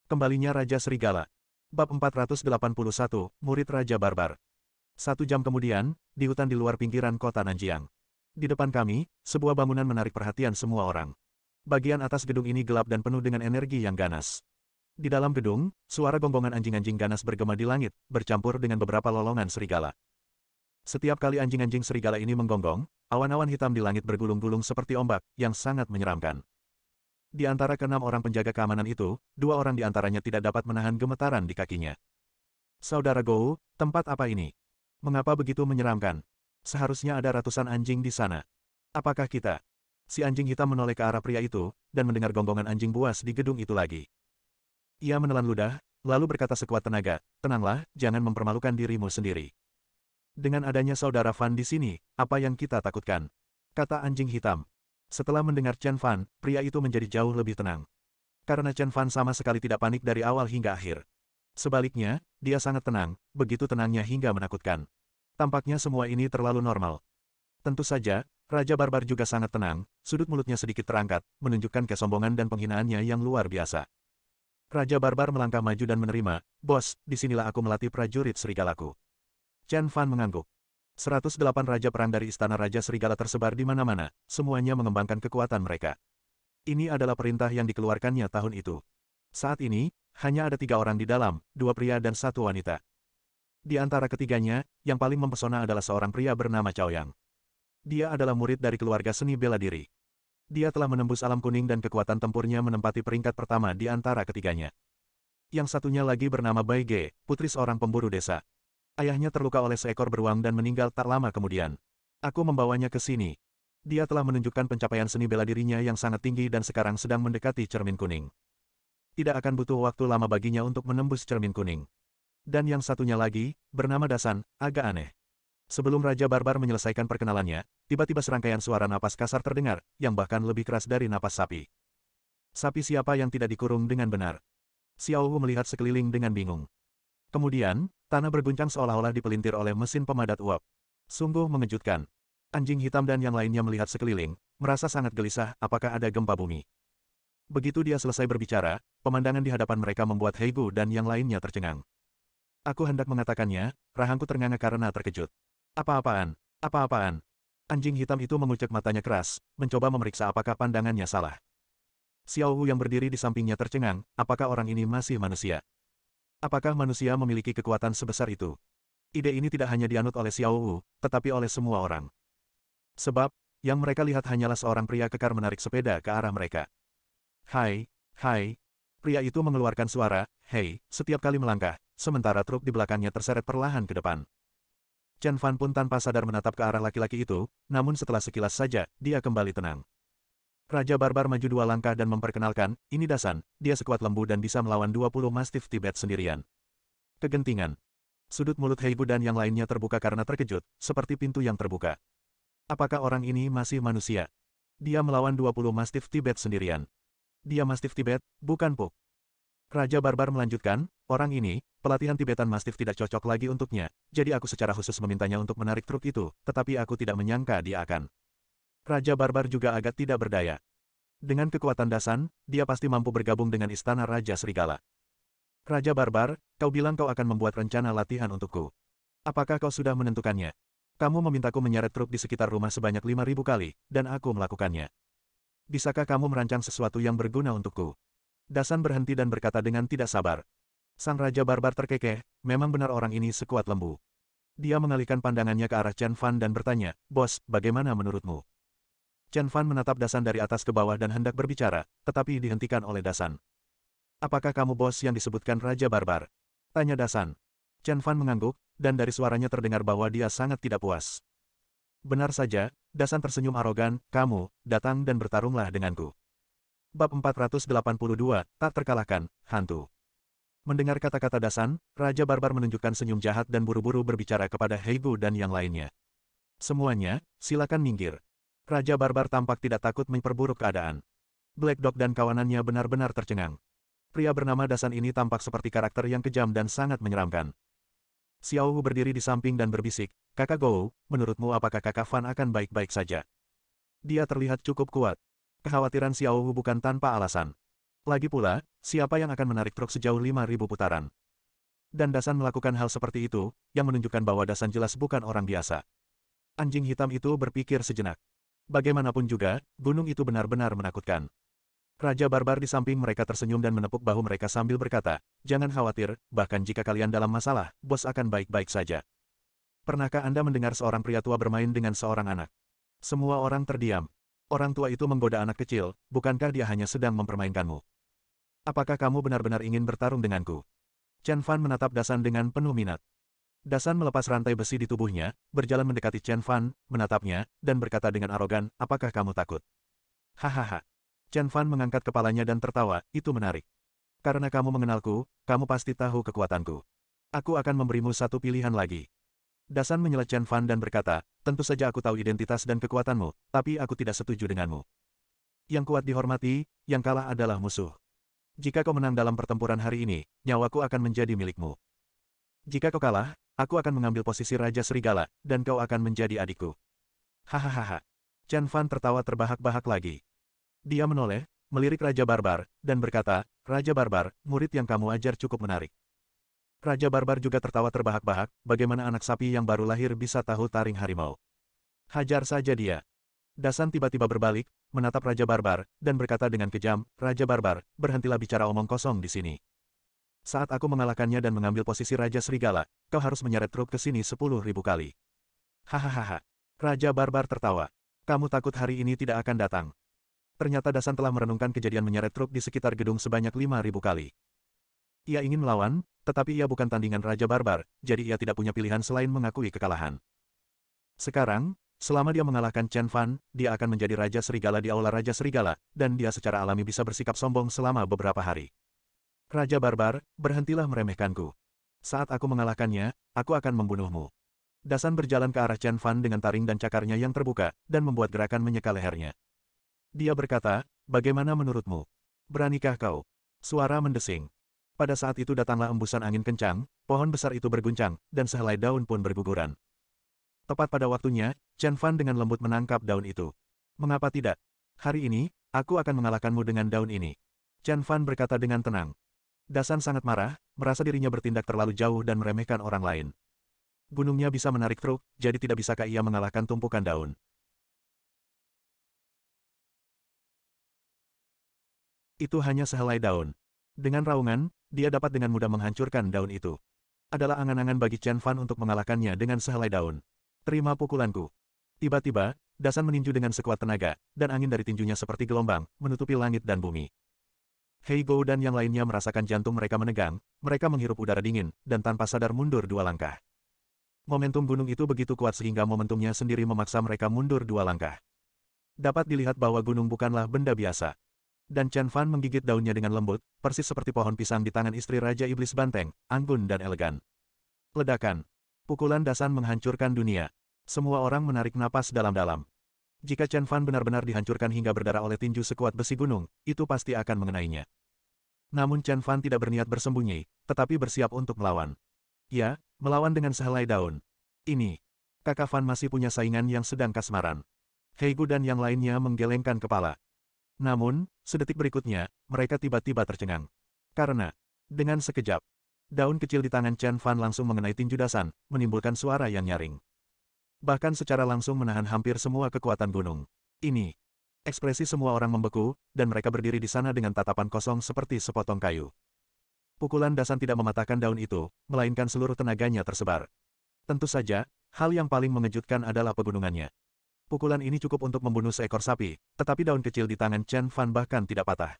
Kembalinya Raja Serigala. Bab 481, Murid Raja Barbar. 1 jam kemudian, di hutan di luar pinggiran kota Nanjiang. Di depan kami, sebuah bangunan menarik perhatian semua orang. Bagian atas gedung ini gelap dan penuh dengan energi yang ganas. Di dalam gedung, suara gonggongan anjing-anjing ganas bergema di langit, bercampur dengan beberapa lolongan serigala. Setiap kali anjing-anjing serigala ini menggonggong, awan-awan hitam di langit bergulung-gulung seperti ombak, yang sangat menyeramkan. Di antara ke-6 orang penjaga keamanan itu, 2 orang di antaranya tidak dapat menahan gemetaran di kakinya. Saudara Gou, tempat apa ini? Mengapa begitu menyeramkan? Seharusnya ada ratusan anjing di sana. Apakah kita? Si anjing hitam menoleh ke arah pria itu, dan mendengar gonggongan anjing buas di gedung itu lagi. Ia menelan ludah, lalu berkata sekuat tenaga, "Tenanglah, jangan mempermalukan dirimu sendiri. Dengan adanya saudara Fan di sini, apa yang kita takutkan?" kata anjing hitam. Setelah mendengar Chen Fan, pria itu menjadi jauh lebih tenang. Karena Chen Fan sama sekali tidak panik dari awal hingga akhir. Sebaliknya, dia sangat tenang, begitu tenangnya hingga menakutkan. Tampaknya semua ini terlalu normal. Tentu saja, Raja Barbar juga sangat tenang, sudut mulutnya sedikit terangkat, menunjukkan kesombongan dan penghinaannya yang luar biasa. Raja Barbar melangkah maju dan menerima, "Bos, disinilah aku melatih prajurit serigalaku." Chen Fan mengangguk. 108 raja perang dari istana Raja Serigala tersebar di mana-mana, semuanya mengembangkan kekuatan mereka. Ini adalah perintah yang dikeluarkannya tahun itu. Saat ini, hanya ada 3 orang di dalam, 2 pria dan 1 wanita. Di antara ketiganya, yang paling mempesona adalah seorang pria bernama Cao Yang. Dia adalah murid dari keluarga seni bela diri. Dia telah menembus alam kuning dan kekuatan tempurnya menempati peringkat pertama di antara ketiganya. Yang satunya lagi bernama Bai Ge, putri seorang pemburu desa. Ayahnya terluka oleh seekor beruang dan meninggal tak lama kemudian. Aku membawanya ke sini. Dia telah menunjukkan pencapaian seni bela dirinya yang sangat tinggi dan sekarang sedang mendekati cermin kuning. Tidak akan butuh waktu lama baginya untuk menembus cermin kuning. Dan yang satunya lagi, bernama Dasan, agak aneh. Sebelum Raja Barbar menyelesaikan perkenalannya, tiba-tiba serangkaian suara napas kasar terdengar, yang bahkan lebih keras dari napas sapi. Sapi siapa yang tidak dikurung dengan benar? Xiao Wu melihat sekeliling dengan bingung. Kemudian, tanah berguncang seolah-olah dipelintir oleh mesin pemadat uap. Sungguh mengejutkan. Anjing hitam dan yang lainnya melihat sekeliling, merasa sangat gelisah, apakah ada gempa bumi. Begitu dia selesai berbicara, pemandangan di hadapan mereka membuat Heigu dan yang lainnya tercengang. Aku hendak mengatakannya, rahangku ternganga karena terkejut. Apa-apaan? Apa-apaan? Anjing hitam itu mengucek matanya keras, mencoba memeriksa apakah pandangannya salah. Xiao Wu yang berdiri di sampingnya tercengang, apakah orang ini masih manusia? Apakah manusia memiliki kekuatan sebesar itu? Ide ini tidak hanya dianut oleh Xiao Wu, tetapi oleh semua orang. Sebab, yang mereka lihat hanyalah seorang pria kekar menarik sepeda ke arah mereka. Hai, hai. Pria itu mengeluarkan suara, hei, setiap kali melangkah, sementara truk di belakangnya terseret perlahan ke depan. Chen Fan pun tanpa sadar menatap ke arah laki-laki itu, namun setelah sekilas saja, dia kembali tenang. Raja Barbar maju 2 langkah dan memperkenalkan, ini Dasan, dia sekuat lembu dan bisa melawan 20 Mastiff Tibet sendirian. Kegentingan. Sudut mulut Heigu dan yang lainnya terbuka karena terkejut, seperti pintu yang terbuka. Apakah orang ini masih manusia? Dia melawan 20 Mastiff Tibet sendirian. Dia Mastiff Tibet, bukan Puk. Raja Barbar melanjutkan, orang ini, pelatihan Tibetan Mastiff tidak cocok lagi untuknya, jadi aku secara khusus memintanya untuk menarik truk itu, tetapi aku tidak menyangka dia akan. Raja Barbar juga agak tidak berdaya. Dengan kekuatan Dasan, dia pasti mampu bergabung dengan istana Raja Serigala. Raja Barbar, kau bilang kau akan membuat rencana latihan untukku. Apakah kau sudah menentukannya? Kamu memintaku menyeret truk di sekitar rumah sebanyak 5.000 kali, dan aku melakukannya. Bisakah kamu merancang sesuatu yang berguna untukku? Dasan berhenti dan berkata dengan tidak sabar. Sang Raja Barbar terkekeh, memang benar orang ini sekuat lembu. Dia mengalihkan pandangannya ke arah Chen Fan dan bertanya, "Bos, bagaimana menurutmu?" Chen Fan menatap Dasan dari atas ke bawah dan hendak berbicara, tetapi dihentikan oleh Dasan. "Apakah kamu bos yang disebutkan Raja Barbar?" tanya Dasan. Chen Fan mengangguk, dan dari suaranya terdengar bahwa dia sangat tidak puas. "Benar saja," Dasan tersenyum arogan, "kamu, datang dan bertarunglah denganku." Bab 482, tak terkalahkan, hantu. Mendengar kata-kata Dasan, Raja Barbar menunjukkan senyum jahat dan buru-buru berbicara kepada Heigu dan yang lainnya. "Semuanya, silakan minggir." Raja Barbar tampak tidak takut memperburuk keadaan. Black Dog dan kawanannya benar-benar tercengang. Pria bernama Dasan ini tampak seperti karakter yang kejam dan sangat menyeramkan. Xiao Wu berdiri di samping dan berbisik, "Kakak Gou, menurutmu apakah kakak Fan akan baik-baik saja?" Dia terlihat cukup kuat. Kekhawatiran Xiao Wu bukan tanpa alasan. Lagi pula, siapa yang akan menarik truk sejauh 5.000 putaran? Dan Dasan melakukan hal seperti itu, yang menunjukkan bahwa Dasan jelas bukan orang biasa. Anjing hitam itu berpikir sejenak. Bagaimanapun juga, gunung itu benar-benar menakutkan. Raja Barbar di samping mereka tersenyum dan menepuk bahu mereka sambil berkata, "Jangan khawatir, bahkan jika kalian dalam masalah, bos akan baik-baik saja." Pernahkah Anda mendengar seorang pria tua bermain dengan seorang anak? Semua orang terdiam. Orang tua itu menggoda anak kecil, bukankah dia hanya sedang mempermainkanmu? Apakah kamu benar-benar ingin bertarung denganku? Chen Fan menatap Dasan dengan penuh minat. Dasan melepas rantai besi di tubuhnya, berjalan mendekati Chen Fan, menatapnya, dan berkata dengan arogan, "Apakah kamu takut?" Hahaha. Chen Fan mengangkat kepalanya dan tertawa, "Itu menarik. Karena kamu mengenalku, kamu pasti tahu kekuatanku. Aku akan memberimu satu pilihan lagi." Dasan menyela Chen Fan dan berkata, "Tentu saja aku tahu identitas dan kekuatanmu, tapi aku tidak setuju denganmu. Yang kuat dihormati, yang kalah adalah musuh. Jika kau menang dalam pertempuran hari ini, nyawaku akan menjadi milikmu. Jika kau kalah, aku akan mengambil posisi Raja Serigala, dan kau akan menjadi adikku." Hahaha. Chen Fan tertawa terbahak-bahak lagi. Dia menoleh, melirik Raja Barbar, dan berkata, "Raja Barbar, murid yang kamu ajar cukup menarik." Raja Barbar juga tertawa terbahak-bahak, bagaimana anak sapi yang baru lahir bisa tahu taring harimau. Hajar saja dia. Dasan tiba-tiba berbalik, menatap Raja Barbar, dan berkata dengan kejam, "Raja Barbar, berhentilah bicara omong kosong di sini. Saat aku mengalahkannya dan mengambil posisi Raja Serigala, kau harus menyeret truk ke sini 10.000 kali." Hahaha. Raja Barbar tertawa. "Kamu takut hari ini tidak akan datang?" Ternyata Dasan telah merenungkan kejadian menyeret truk di sekitar gedung sebanyak 5.000 kali. Ia ingin melawan, tetapi ia bukan tandingan Raja Barbar, jadi ia tidak punya pilihan selain mengakui kekalahan. Sekarang, selama dia mengalahkan Chen Fan, dia akan menjadi Raja Serigala di Aula Raja Serigala, dan dia secara alami bisa bersikap sombong selama beberapa hari. "Raja Barbar, berhentilah meremehkanku. Saat aku mengalahkannya, aku akan membunuhmu." Dasan berjalan ke arah Chen Fan dengan taring dan cakarnya yang terbuka, dan membuat gerakan menyeka lehernya. Dia berkata, "Bagaimana menurutmu? Beranikah kau?" Suara mendesing. Pada saat itu datanglah embusan angin kencang, pohon besar itu berguncang, dan sehelai daun pun berguguran. Tepat pada waktunya, Chen Fan dengan lembut menangkap daun itu. "Mengapa tidak? Hari ini, aku akan mengalahkanmu dengan daun ini." Chen Fan berkata dengan tenang. Dasan sangat marah, merasa dirinya bertindak terlalu jauh dan meremehkan orang lain. Gunungnya bisa menarik truk, jadi tidak bisakah ia mengalahkan tumpukan daun? Itu hanya sehelai daun. Dengan raungan, dia dapat dengan mudah menghancurkan daun itu. Adalah angan-angan bagi Chen Fan untuk mengalahkannya dengan sehelai daun. "Terima pukulanku." Tiba-tiba, Dasan meninju dengan sekuat tenaga, dan angin dari tinjunya seperti gelombang, menutupi langit dan bumi. Hei Go dan yang lainnya merasakan jantung mereka menegang, mereka menghirup udara dingin, dan tanpa sadar mundur 2 langkah. Momentum gunung itu begitu kuat sehingga momentumnya sendiri memaksa mereka mundur 2 langkah. Dapat dilihat bahwa gunung bukanlah benda biasa. Dan Chen Fan menggigit daunnya dengan lembut, persis seperti pohon pisang di tangan istri Raja Iblis banteng, anggun dan elegan. Ledakan. Pukulan Dasan menghancurkan dunia. Semua orang menarik napas dalam-dalam. Jika Chen Fan benar-benar dihancurkan hingga berdarah oleh tinju sekuat besi gunung, itu pasti akan mengenainya. Namun Chen Fan tidak berniat bersembunyi, tetapi bersiap untuk melawan. Ya, melawan dengan sehelai daun. Ini. Kakak Fan masih punya saingan yang sedang kasmaran. Heigu dan yang lainnya menggelengkan kepala. Namun, sedetik berikutnya, mereka tiba-tiba tercengang. Karena, dengan sekejap, daun kecil di tangan Chen Fan langsung mengenai tinju Dasan, menimbulkan suara yang nyaring. Bahkan secara langsung menahan hampir semua kekuatan gunung. Ini. Ekspresi semua orang membeku, dan mereka berdiri di sana dengan tatapan kosong seperti sepotong kayu. Pukulan Dasan tidak mematahkan daun itu, melainkan seluruh tenaganya tersebar. Tentu saja, hal yang paling mengejutkan adalah pegunungannya. Pukulan ini cukup untuk membunuh seekor sapi, tetapi daun kecil di tangan Chen Fan bahkan tidak patah.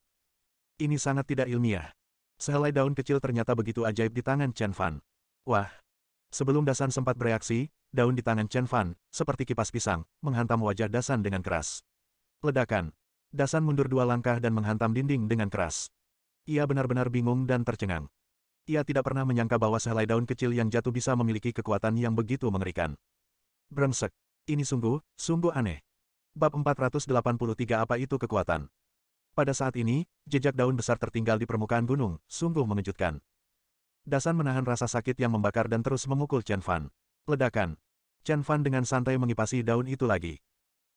Ini sangat tidak ilmiah. Sehelai daun kecil ternyata begitu ajaib di tangan Chen Fan. Wah! Sebelum Dasan sempat bereaksi, daun di tangan Chen Fan, seperti kipas pisang, menghantam wajah Dasan dengan keras. Ledakan. Dasan mundur 2 langkah dan menghantam dinding dengan keras. Ia benar-benar bingung dan tercengang. Ia tidak pernah menyangka bahwa sehelai daun kecil yang jatuh bisa memiliki kekuatan yang begitu mengerikan. Brengsek. Ini sungguh aneh. Bab 483 Apa itu kekuatan? Pada saat ini, jejak daun besar tertinggal di permukaan gunung, sungguh mengejutkan. Dasan menahan rasa sakit yang membakar dan terus memukul Chen Fan. Ledakan. Chen Fan dengan santai mengipasi daun itu lagi.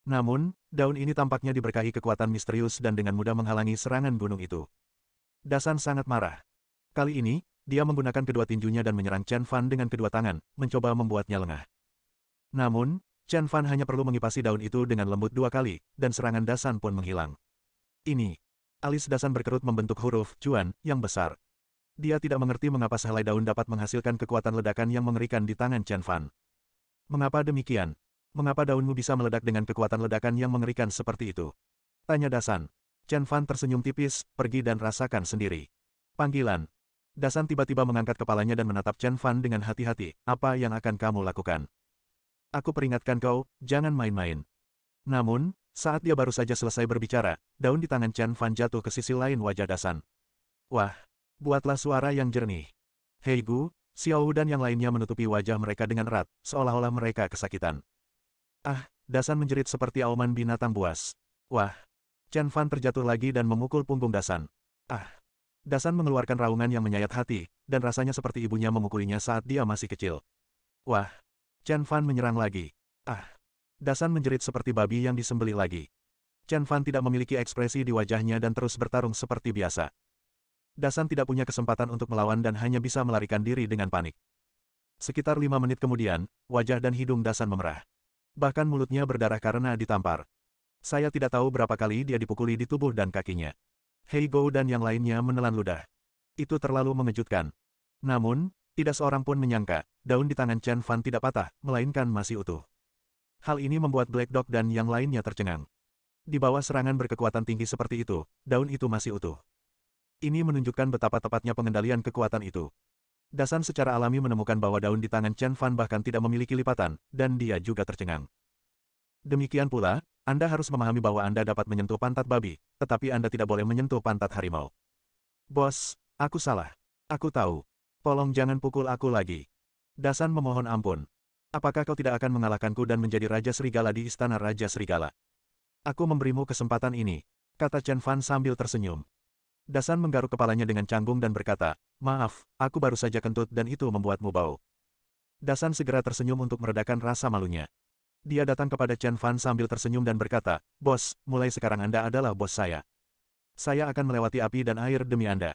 Namun, daun ini tampaknya diberkahi kekuatan misterius dan dengan mudah menghalangi serangan gunung itu. Dasan sangat marah. Kali ini, dia menggunakan kedua tinjunya dan menyerang Chen Fan dengan kedua tangan, mencoba membuatnya lengah. Namun, Chen Fan hanya perlu mengipasi daun itu dengan lembut 2 kali, dan serangan Dasan pun menghilang. Ini. Alis Dasan berkerut membentuk huruf Juan yang besar. Dia tidak mengerti mengapa sehelai daun dapat menghasilkan kekuatan ledakan yang mengerikan di tangan Chen Fan. Mengapa demikian? Mengapa daunmu bisa meledak dengan kekuatan ledakan yang mengerikan seperti itu? Tanya Dasan. Chen Fan tersenyum tipis, pergi dan rasakan sendiri. Panggilan. Dasan tiba-tiba mengangkat kepalanya dan menatap Chen Fan dengan hati-hati. Apa yang akan kamu lakukan? Aku peringatkan kau, jangan main-main. Namun, saat dia baru saja selesai berbicara, daun di tangan Chen Fan jatuh ke sisi lain wajah Dasan. Wah, buatlah suara yang jernih. Hei Gu, Xiao Wu dan yang lainnya menutupi wajah mereka dengan erat, seolah-olah mereka kesakitan. Ah, Dasan menjerit seperti auman binatang buas. Wah. Chen Fan terjatuh lagi dan memukul punggung Dasan. Ah. Dasan mengeluarkan raungan yang menyayat hati, dan rasanya seperti ibunya memukulinya saat dia masih kecil. Wah. Chen Fan menyerang lagi. Ah. Dasan menjerit seperti babi yang disembelih lagi. Chen Fan tidak memiliki ekspresi di wajahnya dan terus bertarung seperti biasa. Dasan tidak punya kesempatan untuk melawan dan hanya bisa melarikan diri dengan panik. Sekitar 5 menit kemudian, wajah dan hidung Dasan memerah. Bahkan mulutnya berdarah karena ditampar. Saya tidak tahu berapa kali dia dipukuli di tubuh dan kakinya. Hei Gou dan yang lainnya menelan ludah. Itu terlalu mengejutkan. Namun, tidak seorang pun menyangka, daun di tangan Chen Fan tidak patah, melainkan masih utuh. Hal ini membuat Black Dog dan yang lainnya tercengang. Di bawah serangan berkekuatan tinggi seperti itu, daun itu masih utuh. Ini menunjukkan betapa tepatnya pengendalian kekuatan itu. Dasan secara alami menemukan bahwa daun di tangan Chen Fan bahkan tidak memiliki lipatan, dan dia juga tercengang. Demikian pula, Anda harus memahami bahwa Anda dapat menyentuh pantat babi, tetapi Anda tidak boleh menyentuh pantat harimau. Bos, aku salah. Aku tahu. Tolong jangan pukul aku lagi. Dasan memohon ampun. Apakah kau tidak akan mengalahkanku dan menjadi Raja Serigala di Istana Raja Serigala? Aku memberimu kesempatan ini, kata Chen Fan sambil tersenyum. Dasan menggaruk kepalanya dengan canggung dan berkata, maaf, aku baru saja kentut dan itu membuatmu bau. Dasan segera tersenyum untuk meredakan rasa malunya. Dia datang kepada Chen Fan sambil tersenyum dan berkata, bos, mulai sekarang Anda adalah bos saya. Saya akan melewati api dan air demi Anda.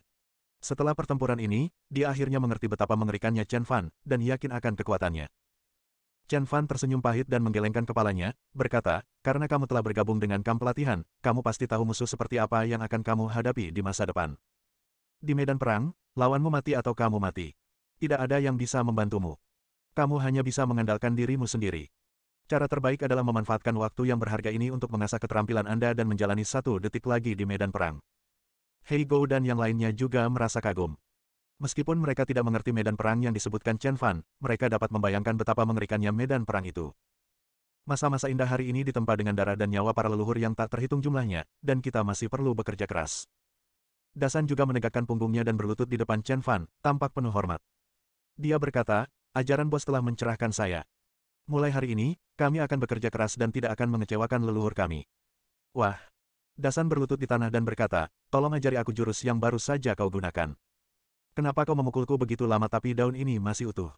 Setelah pertempuran ini, dia akhirnya mengerti betapa mengerikannya Chen Fan, dan yakin akan kekuatannya. Chen Fan tersenyum pahit dan menggelengkan kepalanya, berkata, karena kamu telah bergabung dengan kamp pelatihan, kamu pasti tahu musuh seperti apa yang akan kamu hadapi di masa depan. Di medan perang, lawanmu mati atau kamu mati. Tidak ada yang bisa membantumu. Kamu hanya bisa mengandalkan dirimu sendiri. Cara terbaik adalah memanfaatkan waktu yang berharga ini untuk mengasah keterampilan Anda dan menjalani 1 detik lagi di medan perang. Hei Gou dan yang lainnya juga merasa kagum. Meskipun mereka tidak mengerti medan perang yang disebutkan Chen Fan, mereka dapat membayangkan betapa mengerikannya medan perang itu. Masa-masa indah hari ini ditempa dengan darah dan nyawa para leluhur yang tak terhitung jumlahnya, dan kita masih perlu bekerja keras. Dasan juga menegakkan punggungnya dan berlutut di depan Chen Fan, tampak penuh hormat. Dia berkata, ajaran bos telah mencerahkan saya. Mulai hari ini, kami akan bekerja keras dan tidak akan mengecewakan leluhur kami. Wah! Dasan berlutut di tanah dan berkata, tolong ajari aku jurus yang baru saja kau gunakan. Kenapa kau memukulku begitu lama tapi daun ini masih utuh?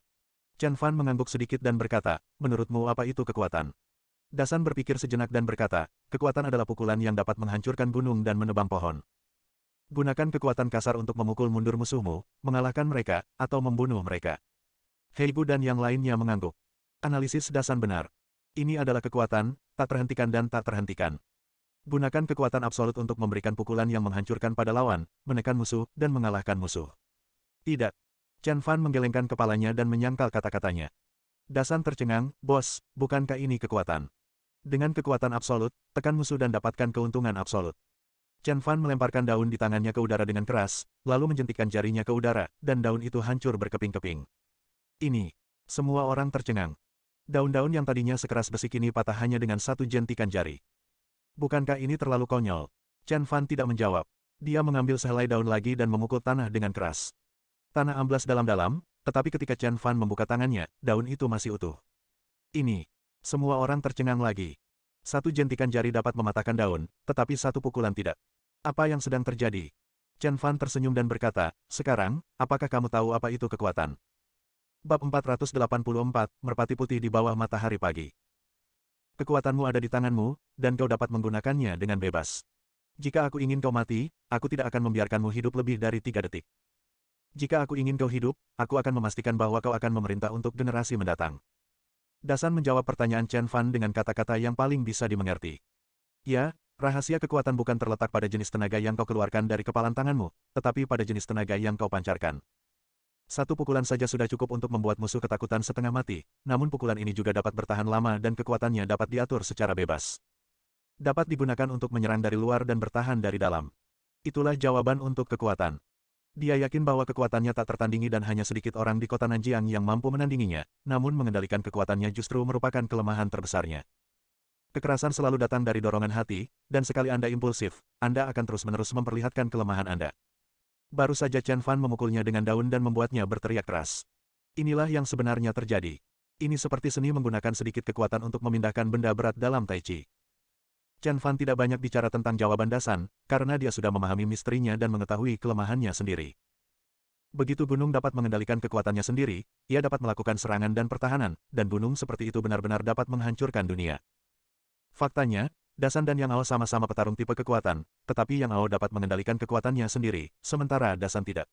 Chen Fan mengangguk sedikit dan berkata, menurutmu apa itu kekuatan? Dasan berpikir sejenak dan berkata, kekuatan adalah pukulan yang dapat menghancurkan gunung dan menebang pohon. Gunakan kekuatan kasar untuk memukul mundur musuhmu, mengalahkan mereka, atau membunuh mereka. Hei Gu dan yang lainnya mengangguk. Analisis Dasan benar. Ini adalah kekuatan, tak terhentikan dan tak terhentikan. Gunakan kekuatan absolut untuk memberikan pukulan yang menghancurkan pada lawan, menekan musuh, dan mengalahkan musuh. Tidak. Chen Fan menggelengkan kepalanya dan menyangkal kata-katanya. Dasan tercengang, bos, bukankah ini kekuatan? Dengan kekuatan absolut, tekan musuh dan dapatkan keuntungan absolut. Chen Fan melemparkan daun di tangannya ke udara dengan keras, lalu menjentikkan jarinya ke udara, dan daun itu hancur berkeping-keping. Ini. Semua orang tercengang. Daun-daun yang tadinya sekeras besi kini patah hanya dengan 1 jentikan jari. Bukankah ini terlalu konyol? Chen Fan tidak menjawab. Dia mengambil sehelai daun lagi dan memukul tanah dengan keras. Tanah amblas dalam-dalam, tetapi ketika Chen Fan membuka tangannya, daun itu masih utuh. Ini. Semua orang tercengang lagi. 1 jentikan jari dapat mematahkan daun, tetapi 1 pukulan tidak. Apa yang sedang terjadi? Chen Fan tersenyum dan berkata, sekarang, apakah kamu tahu apa itu kekuatan? Bab 484, Merpati Putih di Bawah Matahari Pagi. Kekuatanmu ada di tanganmu, dan kau dapat menggunakannya dengan bebas. Jika aku ingin kau mati, aku tidak akan membiarkanmu hidup lebih dari 3 detik. Jika aku ingin kau hidup, aku akan memastikan bahwa kau akan memerintah untuk generasi mendatang. Dasan menjawab pertanyaan Chen Fan dengan kata-kata yang paling bisa dimengerti. Ya, rahasia kekuatan bukan terletak pada jenis tenaga yang kau keluarkan dari kepalan tanganmu, tetapi pada jenis tenaga yang kau pancarkan. Satu pukulan saja sudah cukup untuk membuat musuh ketakutan setengah mati, namun pukulan ini juga dapat bertahan lama dan kekuatannya dapat diatur secara bebas. Dapat digunakan untuk menyerang dari luar dan bertahan dari dalam. Itulah jawaban untuk kekuatan. Dia yakin bahwa kekuatannya tak tertandingi dan hanya sedikit orang di kota Nanjiang yang mampu menandinginya, namun mengendalikan kekuatannya justru merupakan kelemahan terbesarnya. Kekerasan selalu datang dari dorongan hati, dan sekali Anda impulsif, Anda akan terus-menerus memperlihatkan kelemahan Anda. Baru saja Chen Fan memukulnya dengan daun dan membuatnya berteriak keras. Inilah yang sebenarnya terjadi. Ini seperti seni menggunakan sedikit kekuatan untuk memindahkan benda berat dalam Tai Chi. Chen Fan tidak banyak bicara tentang jawaban Dasan, karena dia sudah memahami misterinya dan mengetahui kelemahannya sendiri. Begitu gunung dapat mengendalikan kekuatannya sendiri, ia dapat melakukan serangan dan pertahanan, dan gunung seperti itu benar-benar dapat menghancurkan dunia. Faktanya, Dasan dan Yang Ao sama-sama petarung tipe kekuatan, tetapi Yang Ao dapat mengendalikan kekuatannya sendiri, sementara Dasan tidak.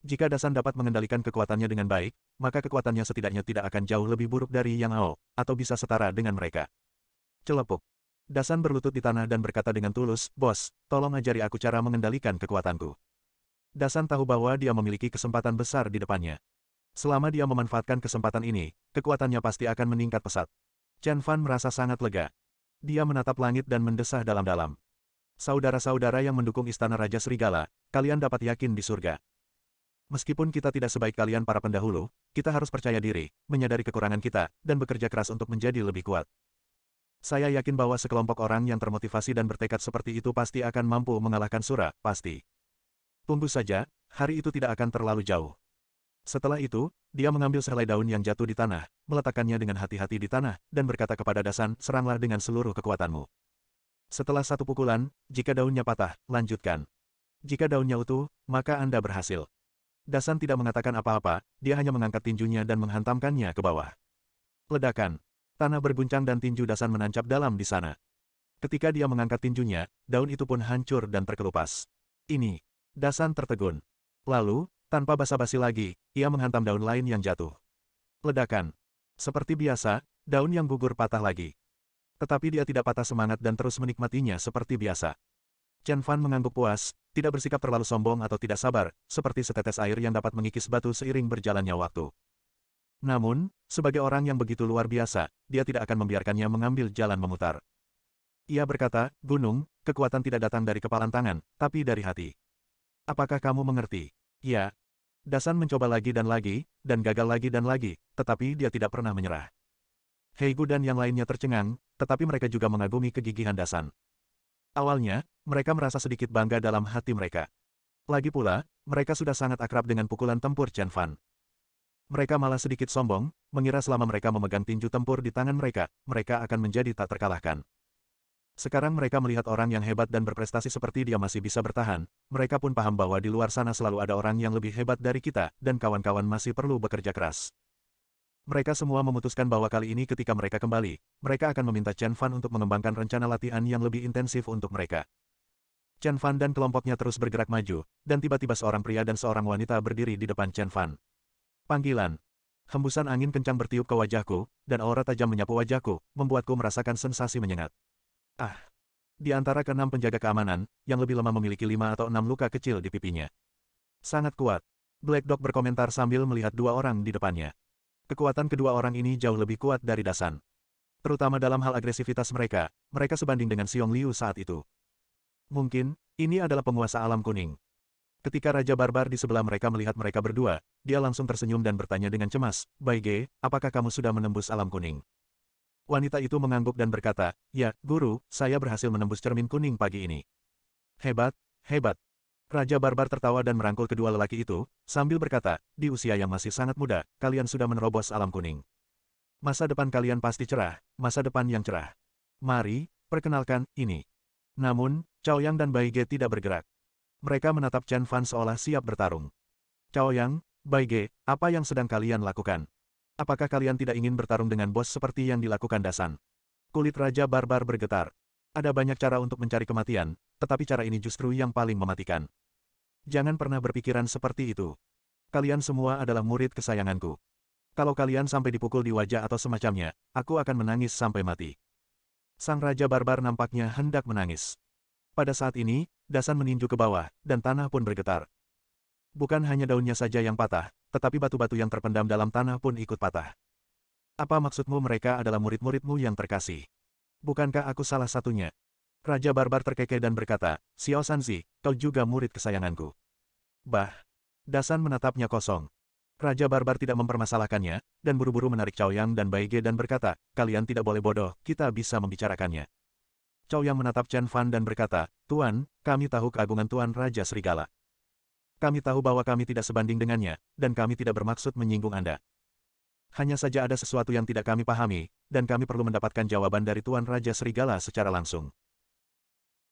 Jika Dasan dapat mengendalikan kekuatannya dengan baik, maka kekuatannya setidaknya tidak akan jauh lebih buruk dari Yang Ao, atau bisa setara dengan mereka. Celepuk. Dasan berlutut di tanah dan berkata dengan tulus, "Bos, tolong ajari aku cara mengendalikan kekuatanku." Dasan tahu bahwa dia memiliki kesempatan besar di depannya. Selama dia memanfaatkan kesempatan ini, kekuatannya pasti akan meningkat pesat. Chen Fan merasa sangat lega. Dia menatap langit dan mendesah dalam-dalam. Saudara-saudara yang mendukung Istana Raja Serigala, kalian dapat yakin di surga. Meskipun kita tidak sebaik kalian para pendahulu, kita harus percaya diri, menyadari kekurangan kita, dan bekerja keras untuk menjadi lebih kuat. Saya yakin bahwa sekelompok orang yang termotivasi dan bertekad seperti itu pasti akan mampu mengalahkan Sura, pasti. Tunggu saja, hari itu tidak akan terlalu jauh. Setelah itu, dia mengambil sehelai daun yang jatuh di tanah, meletakkannya dengan hati-hati di tanah, dan berkata kepada Dasan, "Seranglah dengan seluruh kekuatanmu." Setelah satu pukulan, jika daunnya patah, lanjutkan. Jika daunnya utuh, maka Anda berhasil. Dasan tidak mengatakan apa-apa, dia hanya mengangkat tinjunya dan menghantamkannya ke bawah. Ledakan. Tanah berguncang dan tinju Dasan menancap dalam di sana. Ketika dia mengangkat tinjunya, daun itu pun hancur dan terkelupas. Ini. Dasan tertegun. Lalu, tanpa basa-basi lagi, ia menghantam daun lain yang jatuh. Ledakan. Seperti biasa, daun yang gugur patah lagi. Tetapi dia tidak patah semangat dan terus menikmatinya seperti biasa. Chen Fan mengangguk puas, tidak bersikap terlalu sombong atau tidak sabar, seperti setetes air yang dapat mengikis batu seiring berjalannya waktu. Namun, sebagai orang yang begitu luar biasa, dia tidak akan membiarkannya mengambil jalan memutar. Ia berkata, "Gunung, kekuatan tidak datang dari kepalan tangan, tapi dari hati. Apakah kamu mengerti?" "Ya." Dasan mencoba lagi, dan gagal lagi, tetapi dia tidak pernah menyerah. Heigu dan yang lainnya tercengang, tetapi mereka juga mengagumi kegigihan Dasan. Awalnya, mereka merasa sedikit bangga dalam hati mereka. Lagi pula, mereka sudah sangat akrab dengan pukulan tempur Chen Fan. Mereka malah sedikit sombong, mengira selama mereka memegang tinju tempur di tangan mereka, mereka akan menjadi tak terkalahkan. Sekarang mereka melihat orang yang hebat dan berprestasi seperti dia masih bisa bertahan, mereka pun paham bahwa di luar sana selalu ada orang yang lebih hebat dari kita, dan kawan-kawan masih perlu bekerja keras. Mereka semua memutuskan bahwa kali ini ketika mereka kembali, mereka akan meminta Chen Fan untuk mengembangkan rencana latihan yang lebih intensif untuk mereka. Chen Fan dan kelompoknya terus bergerak maju, dan tiba-tiba seorang pria dan seorang wanita berdiri di depan Chen Fan. Panggilan. Hembusan angin kencang bertiup ke wajahku, dan aura tajam menyapu wajahku, membuatku merasakan sensasi menyengat. Ah! Di antara keenam penjaga keamanan, yang lebih lemah memiliki 5 atau 6 luka kecil di pipinya. Sangat kuat. Black Dog berkomentar sambil melihat dua orang di depannya. Kekuatan kedua orang ini jauh lebih kuat dari Dasan. Terutama dalam hal agresivitas mereka, mereka sebanding dengan Xiong Liu saat itu. Mungkin, ini adalah penguasa alam kuning. Ketika Raja Barbar di sebelah mereka melihat mereka berdua, dia langsung tersenyum dan bertanya dengan cemas, "Bai Ge, apakah kamu sudah menembus alam kuning?" Wanita itu mengangguk dan berkata, "Ya, Guru, saya berhasil menembus cermin kuning pagi ini." "Hebat, hebat." Raja Barbar tertawa dan merangkul kedua lelaki itu, sambil berkata, "Di usia yang masih sangat muda, kalian sudah menerobos alam kuning. Masa depan kalian pasti cerah, masa depan yang cerah. Mari, perkenalkan, ini." Namun, Cao Yang dan Bai Ge tidak bergerak. Mereka menatap Chen Fan seolah siap bertarung. "Cao Yang, Bai Ge, apa yang sedang kalian lakukan? Apakah kalian tidak ingin bertarung dengan bos seperti yang dilakukan Dasan?" Kulit Raja Barbar bergetar. Ada banyak cara untuk mencari kematian, tetapi cara ini justru yang paling mematikan. Jangan pernah berpikiran seperti itu. Kalian semua adalah murid kesayanganku. Kalau kalian sampai dipukul di wajah atau semacamnya, aku akan menangis sampai mati. Sang Raja Barbar nampaknya hendak menangis. Pada saat ini, Dasan meninju ke bawah, dan tanah pun bergetar. Bukan hanya daunnya saja yang patah, tetapi batu-batu yang terpendam dalam tanah pun ikut patah. Apa maksudmu mereka adalah murid-muridmu yang terkasih? Bukankah aku salah satunya? Raja Barbar terkekeh dan berkata, Xiao Sanzi, kau juga murid kesayanganku. Bah! Dasan menatapnya kosong. Raja Barbar tidak mempermasalahkannya, dan buru-buru menarik Cao Yang dan Bai Ge dan berkata, kalian tidak boleh bodoh, kita bisa membicarakannya. Cao Yang menatap Chen Fan dan berkata, Tuan, kami tahu keagungan Tuan Raja Serigala. Kami tahu bahwa kami tidak sebanding dengannya, dan kami tidak bermaksud menyinggung Anda. Hanya saja ada sesuatu yang tidak kami pahami, dan kami perlu mendapatkan jawaban dari Tuan Raja Serigala secara langsung.